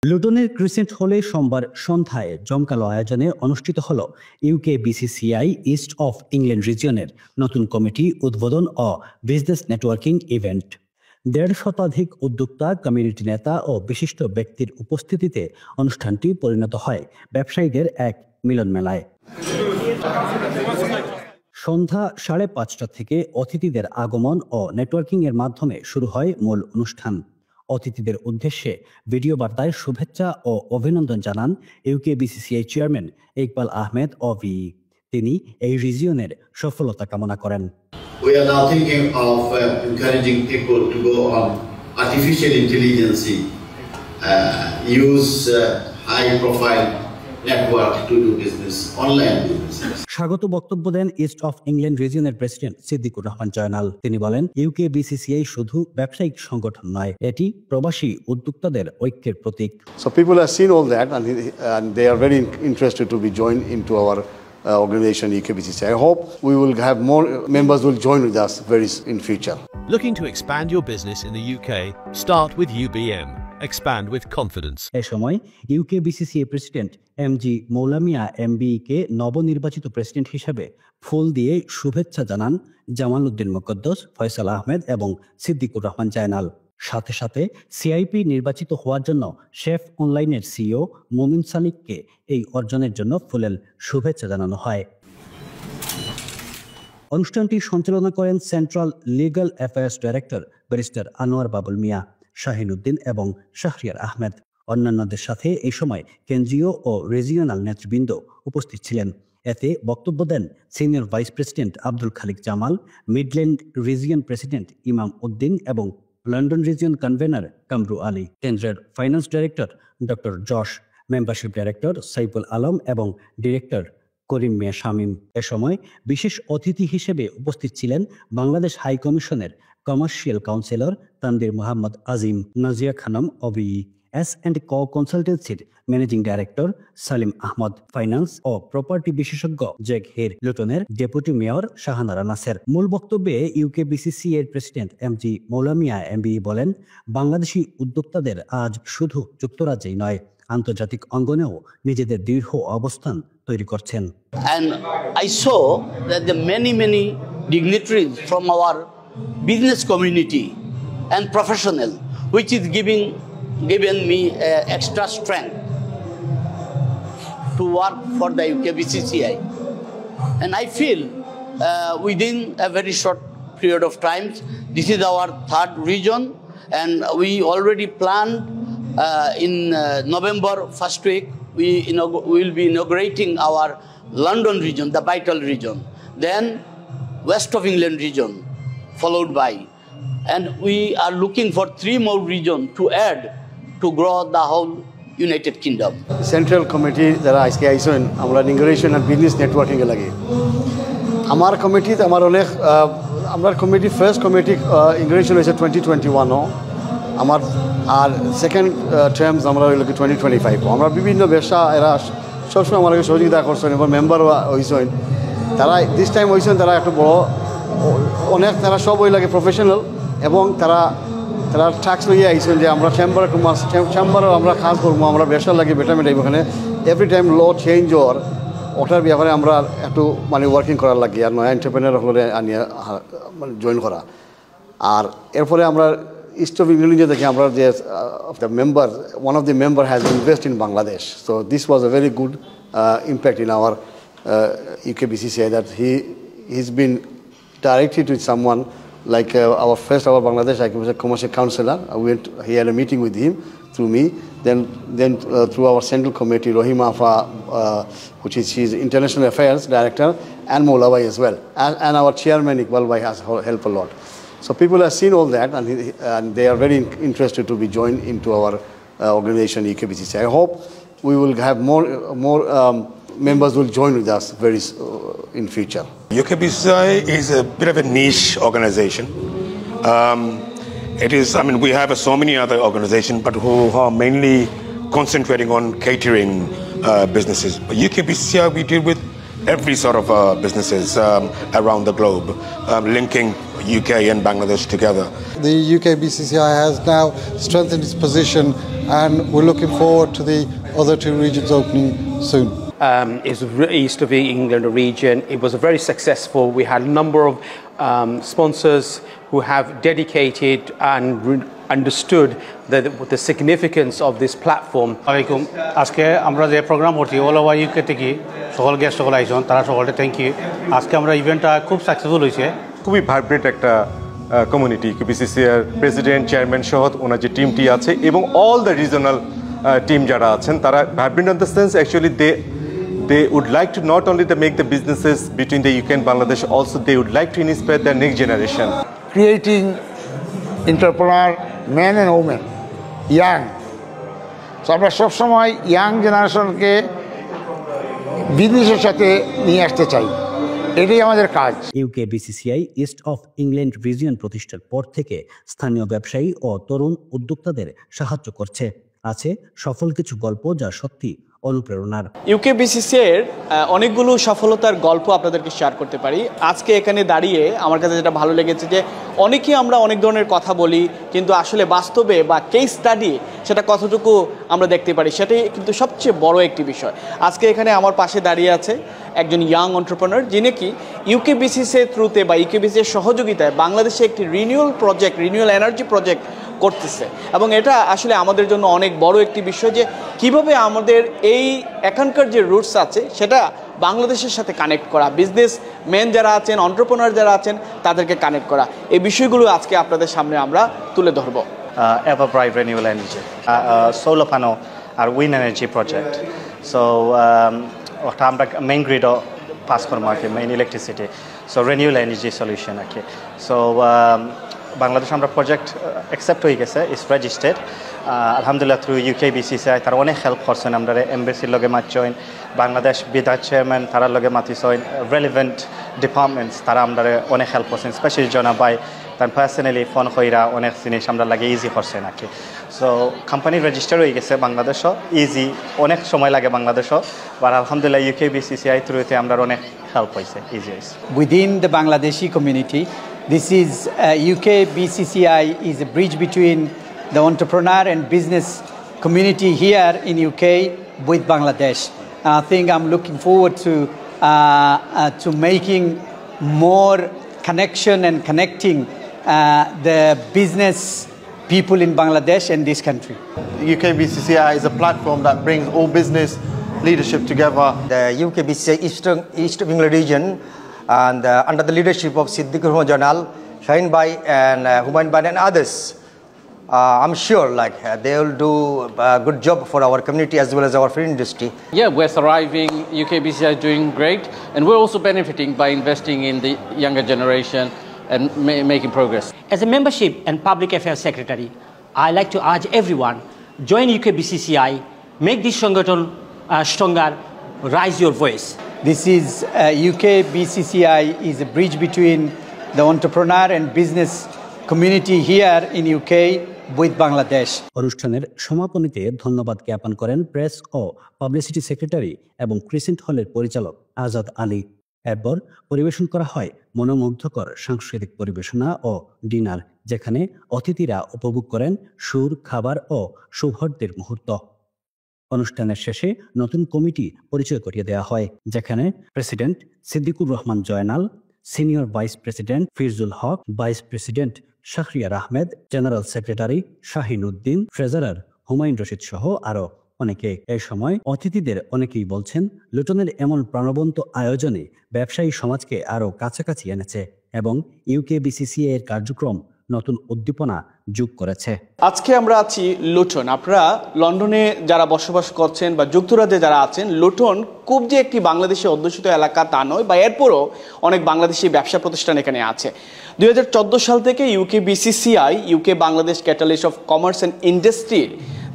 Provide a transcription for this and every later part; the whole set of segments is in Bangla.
লুটনের ক্রিসেন্ট হলে সোমবার সন্ধ্যায় জমকালো আয়োজনে অনুষ্ঠিত হল UK BCCI East of England রিজিয়নের নতুন কমিটি উদ্বোধন ও বিজনেস নেটওয়ার্কিং ইভেন্ট। ১৫০ শতাধিক উদ্যোক্তা, কমিউনিটি নেতা ও বিশিষ্ট ব্যক্তির উপস্থিতিতে অনুষ্ঠানটি পরিণত হয় ব্যবসায়ীদের এক মিলন মেলায়। সন্ধ্যা ৫:৩০ থেকে অতিথিদের আগমন ও নেটওয়ার্কিং এর মাধ্যমে শুরু হয় মূল অনুষ্ঠান। অতিথিদের উদ্দেশ্যে ভিডিও বার্তায় শুভেচ্ছা ও অভিনন্দন জানান UK BCCI chairman Iqbal Ahmed OBE. তিনি এই রিজিয়নের সফলতা কামনা করেন। We are now thinking of encouraging people to go on artificial intelligence, use high-profile network to do business, online business. স্বাগত বক্তব্য দেন ইস্ট অফ ইংল্যান্ড রিজিয়নের প্রেসিডেন্ট সিদ্দিকুর রহমান জয়নাল। তিনি বলেন, ইউকে বিসিসিআই শুধু ব্যবসায়িক সংগঠন নয়, এটি প্রবাসী উদ্যোক্তাদের ঐক্যের প্রতীক। So people have seen all that and they are very interested to be joined into our organization UKBCCI. I hope we will have more members will join with us in future. Looking to expand your business in the UK? Start with UBM. Expand with confidence. এ সময় UK BCCI president MG Moulamia MBE নবনির্বাচিত প্রেসিডেন্ট হিসেবে ফুল দিয়ে শুভেচ্ছা জানান জামাল উদ্দিন মুকদ্দস, ফয়সাল আহমেদ এবং সিদ্দিকুর রহমান জয়নাল। সাথে সাথে সিআইপি নির্বাচিত হওয়ার জন্য শেফ অনলাইনের সিইও মোমিন সানিককে এই অর্জনের জন্য ফুলেল শুভেচ্ছা জানানো হয়। অনুষ্ঠানটি সঞ্চালনা করেন central legal affairs director barrister Anwar Babul Mia, Shahin Uddin এবং শাহরিয়ার আহমেদ। অন্যান্যদের সাথে এই সময় কেন্দ্রীয় ও রিজিওনাল নেতৃবৃন্দ উপস্থিত ছিলেন। এতে বক্তব্য দেন senior vice president Abdul Khalik Jamal, Midland region president Imam Uddin এবং London region convenor Kamru Ali, কেন্দ্রের finance director doctor Josh, membership director Saiful Alam এবং ডিরেক্টর করিম মিয়া শামীম। এ সময় বিশেষ অতিথি হিসেবে উপস্থিত ছিলেন বাংলাদেশ হাই কমিশনের commercial councillor Tanvir Mohammad Azim, Nazia Khanam OBE, S&Co কনসালটেন্সির managing director Salim Ahmad, finance ও প্রপার্টি বিশেষজ্ঞ জেক হির, লুটনের ডেপুটি মেয়র শাহানারা নাসের। মূল বক্তব্যে ইউকে বিসিসিআই এর প্রেসিডেন্ট এমজি মৌলামিয়া এমবিই বলেন, বাংলাদেশি উদ্যোক্তাদের আজ শুধু যুক্তরাজ্যেই নয়, আন্তর্জাতিক অঙ্গনেও নিজেদের দৃঢ় অবস্থান তৈরি করছেন। And I saw that the many dignitaries from our business community and professional, which is given me extra strength to work for the UKBCCI. And I feel within a very short period of time, this is our third region, and we already planned in November first week, we will be inaugurating our London region, the vital region, then West of England region, followed by, and we are looking for 3 more regions to add to grow the whole United Kingdom. Central committee যারা আজকে আইছেন আমরা ইনোগ্রেশন আর বিজনেস নেটওয়ার্কিং এ লাগে। আমার কমিটিতে আমার কমিটি ফার্স্ট কমিটি ইনোগ্রেশন হয়েছে 2021 আমার, আর সেকেন্ড টার্মস আমরা হইল 2025। আমরা বিভিন্ন ব্যবসা এরা সবসময় আমাকে সহযোগিতা করছেন এবং মেম্বারও হয়েছেন। তারা দিস টাইম হয়েছেন, তারা একটু বড় অনেক, তারা সব ওই লাগে প্রফেশনাল এবং তারা ট্যাক্স লইয়ে আইছেন যে আমরা চেম্বারও আমরা কাজ করবো, আমরা ব্যবসা লাগে বেটা মেটাই ওখানে এভরি টাইম ল চেঞ্জ ওটার ব্যাপারে আমরা একটু ওয়ার্কিং করার লাগে আর নয়া এন্টারপ্রেনার হলে আনিয়ে জয়েন করা। আর এরপরে আমরা ইস্ট অফ ইংল্যান্ড দেখি আমরা যে one of the member has invested in Bangladesh, so this was a very good impact in our UKBCCI that he's been directed to someone like our Bangladesh commercial councillor. He had a meeting with him through me, then through our central committee, Rohima Afa, which is she's international affairs director, and Moulawai as well, and our chairman Iqbal Bhai has helped a lot. So people have seen all that and they are very interested to be joined into our organization UKBCCI. I hope we will have more members will join with us in future. UKBCCI is a bit of a niche organization. It is, we have so many other organizations, but who are mainly concentrating on catering businesses. But UKBCCI, we deal with every sort of businesses around the globe, linking UK and Bangladesh together. The UK BCCI has now strengthened its position, and we're looking forward to the other two regions opening soon. East of the England region. It was very successful. We had a number of sponsors who have dedicated and understood the significance of this platform. Alaikum. আজকে আমরা যে প্রোগ্রাম করছি অল ওভার ইউকে থেকে সকল গেস্ট সকল আইসন তারা সকলকে থ্যাংক ইউ। আজকে আমরা ইভেন্টটা খুব সাকসেসফুল হয়েছে। খুবই ভাইব্রেন্ট একটা কমিউনিটি বিসিসিআর প্রেসিডেন্ট চেয়ারম্যান সহ ওনার যে টিমটি আছে এবং অল দ্য রিজনাল টিম যারা আছেন তারা vibrant in the sense actually they would like to not only to make the businesses between the UK and Bangladesh, also they would like to inspire their next generation. Creating entrepreneur men and women, young. So আমরা সব সময় ইয়াং জেনারেশনকে বিজনেসের সাথে নিয়ে আসতে চাই, এটাই আমাদের কাজ। UK BCCI East of England region প্রতিষ্ঠার পর থেকে স্থানীয় ব্যবসায়ী ও তরুণ উদ্যোক্তাদের সাহায্য করছে। আছে সফল কিছু গল্প যা সত্যি অনুপ্রেরণার। ইউকে বিসিসিআইয়ের অনেকগুলো সফলতার গল্প আপনাদেরকে শেয়ার করতে পারি। আজকে এখানে দাঁড়িয়ে আমার কাছে যেটা ভালো লেগেছে যে অনেকেই আমরা অনেক ধরনের কথা বলি, কিন্তু আসলে বাস্তবে বা কেস স্টাডি সেটা কতটুকু আমরা দেখতে পারি সেটাই কিন্তু সবচেয়ে বড় একটি বিষয়। আজকে এখানে আমার পাশে দাঁড়িয়ে আছে একজন ইয়াং এন্টারপ্রেনার, যিনি কি ইউকে বিসিসিআই থ্রুতে বা ইউকে বিসিসিআইয়ের সহযোগিতায় বাংলাদেশে একটি রিনিউয়াল এনার্জি প্রজেক্ট করতেছে। এবং এটা আসলে আমাদের জন্য অনেক বড় একটি বিষয় যে কিভাবে আমাদের এই এখানকার যে রুটস আছে সেটা বাংলাদেশের সাথে কানেক্ট করা, বিজনেস ম্যান যারা আছেন, এন্টারপ্রেনার যারা আছেন তাদেরকে কানেক্ট করা, এই বিষয়গুলো আজকে আপনাদের সামনে আমরা তুলে ধরব। Everbright Renewable Energy, solar panel আর wind energy project. So ওটা আমরা মেইন গ্রিড পাস করবো আর কি, main electricity. So renewable energy solution আর কি। সো বাংলাদেশ আমরা প্রজেক্ট অ্যাকসেপ্ট হয়ে গেছে, ইস রেজিস্টার্ড আলহামদুলিল্লাহ থ্রু ইউকে বিসিসিআই। তারা অনেক হেল্প করছেন, আমরা এমবেসির লগে মাতছেন, বাংলাদেশ বিধায়ক চেয়ারম্যান তারা লগে মাতিছেন, রেলিভেন্ট ডিপার্টমেন্টস তারা আমরা অনেক হেল্প করছেন, স্পেশালি জনাবাই তার পার্সোনালি ফোন কইরা অনেক জিনিস আমরা লাগে ইজি করছেন আর কি। সো কোম্পানি রেজিস্টার হয়ে গেছে বাংলাদেশও, ইজি অনেক সময় লাগে বাংলাদেশও, বাট আলহামদুলিল্লাহ ইউকে বিসিসিআই থ্রুতে আমরা অনেক হেল্প হয়েছে, ইজি হয়েছে। Within the Bangladeshi community, this is UK BCCI is a bridge between the entrepreneur and business community here in UK with Bangladesh. I think I'm looking forward to making more connection and connecting the business people in Bangladesh and this country. UK BCCI is a platform that brings all business leadership together. The UK BCCI East of England region, and under the leadership of Siddiqur Janal, Shahin Bhai and Humayun Bhai and others, I'm sure they will do a good job for our community as well as our film industry. Yeah, we're thriving. UK BCCI is doing great, and we're also benefiting by investing in the younger generation and making progress. As a membership and public affairs secretary, I like to urge everyone, join UK BCCI, make this Sangaton stronger, raise your voice. This is UK BCCI is a bridge between the entrepreneur and business community here in UK with Bangladesh. অনুষ্ঠানের সমাপনীতে ধন্যবাদ জ্ঞাপন করেন প্রেস ও পাবলিসিটি সেক্রেটারি এবং ক্রিসেন্ট হলের পরিচালক আজাদ আলী। এরপর পরিবেশন করা হয় মনোমুগ্ধকর সাংস্কৃতিক পরিবেশনা ও ডিনার, যেখানে অতিথিরা উপভোগ করেন সুর, খাবার ও সৌহার্দ্যের মুহূর্ত। অনুষ্ঠানের শেষে নতুন কমিটি পরিচয় করিয়ে দেওয়া হয়, যেখানে president Siddiqur Rahman Joynal, senior vice president Firjul Haque, vice president Shahriar Ahmed, general secretary Shahin Uddin, treasurer Humayun Rashid সহ আরো অনেকে। এই সময় অতিথিদের অনেকেই বলছেন, লুটনের এমন প্রাণবন্ত আয়োজনে ব্যবসায়ী সমাজকে আরো কাছাকাছি এনেছে এবং ইউকে বিসিসিআই এর কার্যক্রম নতুন উদ্দীপনা যোগ করেছে। আজকে আমরা আছি লুটন। আপনারা লন্ডনে যারা বসবাস করছেন বা যুক্তরাজ্যে যারা আছেন, লুটন খুব যে একটি বাংলাদেশে অধ্যুষিত এলাকা তা নয়, বা এরপরও অনেক বাংলাদেশি ব্যবসা প্রতিষ্ঠান এখানে আছে। 2014 সাল থেকে UK BCCI, UK Bangladesh catalyst of commerce and ইন্ডাস্ট্রির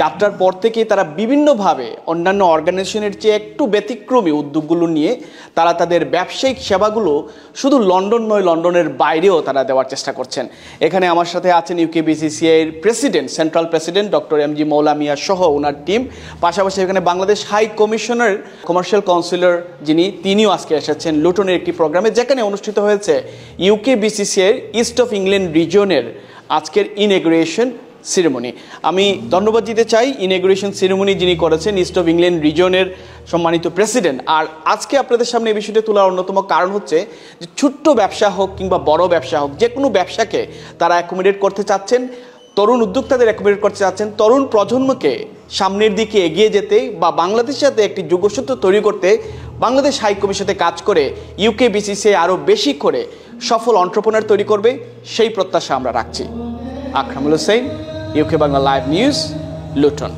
যাত্রার পর থেকে তারা বিভিন্নভাবে অন্যান্য অর্গানাইজেশনের চেয়ে একটু ব্যতিক্রমী উদ্যোগগুলো নিয়ে তারা তাদের ব্যবসায়িক সেবাগুলো শুধু লন্ডন নয়, লন্ডনের বাইরেও তারা দেওয়ার চেষ্টা করছেন। এখানে আমার সাথে আছেন ইউকেবিসিসিআই এর president, central president doctor MG Moula Mia সহ ওনার টিম, পাশাপাশি এখানে Bangladesh high commissioner commercial councillor তিনিও আজকে এসেছেন লুটনের একটি প্রোগ্রামে, যেখানে অনুষ্ঠিত হয়েছে ইউকেবিসিসিআই এর ইস্ট অফ ইংল্যান্ড রিজিয়নের আজকের ইনগ্রেশন সেরেমনি। আমি ধন্যবাদ দিতে চাই ইনগ্রেশন সেরেমনি যিনি করেছেন ইস্ট অফ ইংল্যান্ড রিজিয়নের সম্মানিত প্রেসিডেন্ট। আর আজকে আপনাদের সামনে এই বিষয়টি তোলার অন্যতম কারণ হচ্ছে যে ছোট্ট ব্যবসা হোক কিংবা বড় ব্যবসা হোক, যে কোনো ব্যবসাকে তারা অ্যাকোমোডেট করতে চাচ্ছেন, তরুণ উদ্যোক্তাদের অ্যাকোমোডেট করতে চাচ্ছেন, তরুণ প্রজন্মকে সামনের দিকে এগিয়ে যেতে বা বাংলাদেশের সাথে একটি যোগসূত্র তৈরি করতে বাংলাদেশ হাই কমিশনে কাজ করে ইউকেবিসিসিআই আরও বেশি করে সফল এন্টারপ্রেনার তৈরি করবে, সেই প্রত্যাশা আমরা রাখছি। Akramul Hossain, UK Bangla live news, Luton.